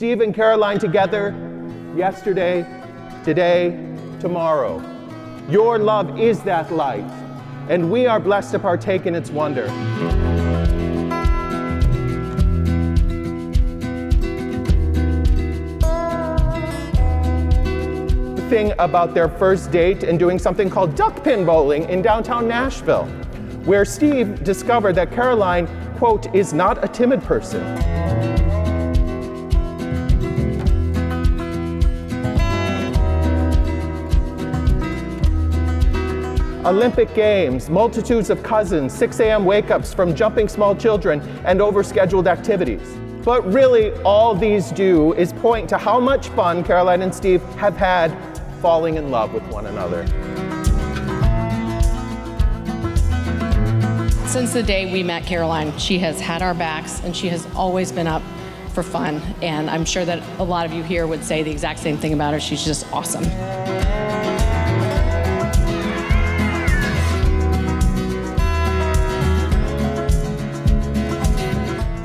Steve and Caroline together, yesterday, today, tomorrow. Your love is that light, and we are blessed to partake in its wonder. The thing about their first date and doing something called duck pin bowling in downtown Nashville, where Steve discovered that Caroline, quote, is not a timid person. Olympic Games, multitudes of cousins, 6 a.m. wake-ups from jumping small children, and overscheduled activities. But really, all these do is point to how much fun Caroline and Steve have had falling in love with one another. Since the day we met Caroline, she has had our backs, and she has always been up for fun. And I'm sure that a lot of you here would say the exact same thing about her. She's just awesome.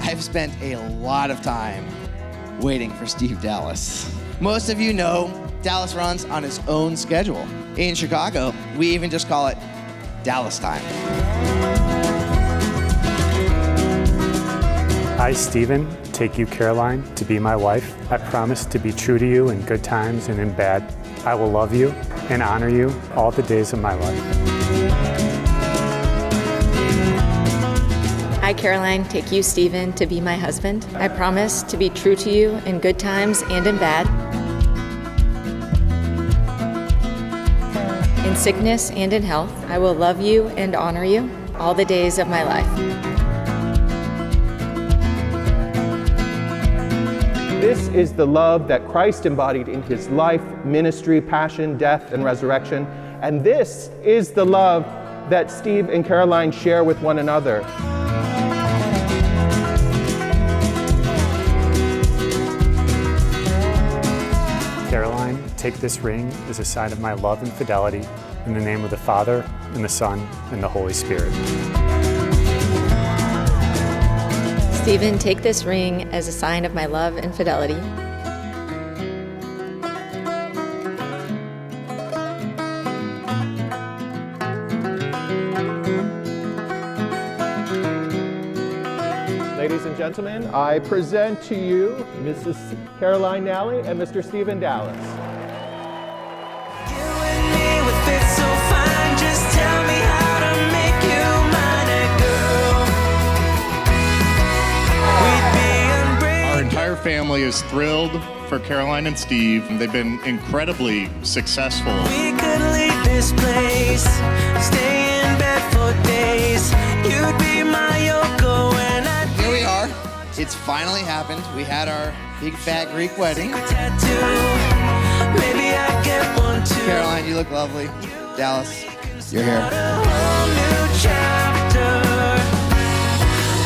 I've spent a lot of time waiting for Steve Dallas. Most of you know Dallas runs on his own schedule. In Chicago, we even just call it Dallas time. I, Stephen, take you, Caroline, to be my wife. I promise to be true to you in good times and in bad. I will love you and honor you all the days of my life. I, Caroline, take you, Stephen, to be my husband. I promise to be true to you in good times and in bad, in sickness and in health. I will love you and honor you all the days of my life. This is the love that Christ embodied in his life, ministry, passion, death, and resurrection. And this is the love that Steve and Caroline share with one another. Caroline, take this ring as a sign of my love and fidelity in the name of the Father, and the Son, and the Holy Spirit. Stephen, take this ring as a sign of my love and fidelity. Ladies and gentlemen, I present to you Mrs. Caroline Nally and Mr. Stephen Dallas. Our entire family is thrilled for Caroline and Steve. They've been incredibly successful. We could leave this place, stay in bed for days. You'd be my Yoko and I'd Here we are. It's finally happened. We had our big fat Greek wedding. tattoo. Maybe I get one too. Caroline, you look lovely. Dallas, you're here. A whole new chapter.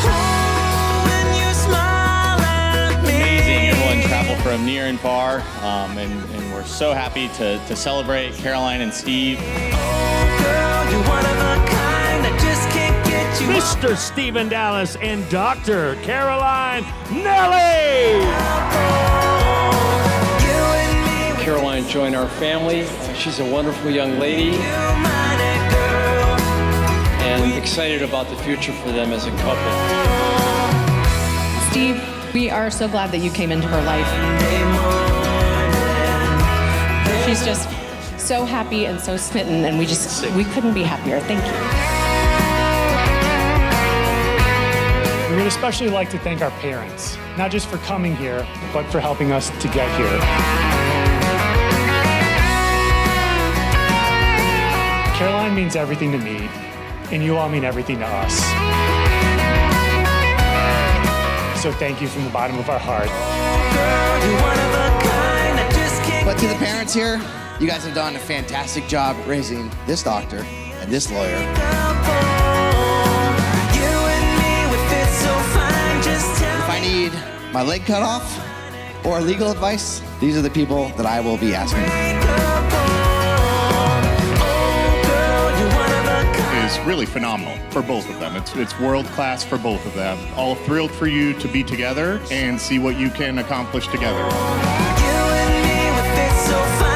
Oh, when you smile at me. Amazing. Everyone traveled from near and far, and we're so happy to celebrate Caroline and Steve. Oh, girl, you're one of a kind. I just can't get you. Mr. Stephen Dallas and Dr. Caroline Nelly. Caroline joined our family. She's a wonderful young lady and excited about the future for them as a couple. Steve, we are so glad that you came into her life. She's just so happy and so smitten, and we couldn't be happier. Thank you. We would especially like to thank our parents, not just for coming here, but for helping us to get here. Caroline means everything to me, and you all mean everything to us. So thank you from the bottom of our heart. But to the parents here, you guys have done a fantastic job raising this doctor and this lawyer. If I need my leg cut off or legal advice, these are the people that I will be asking. is really phenomenal for both of them. It's world class for both of them. All thrilled for you to be together and see what you can accomplish together. You and me, we fit so fine.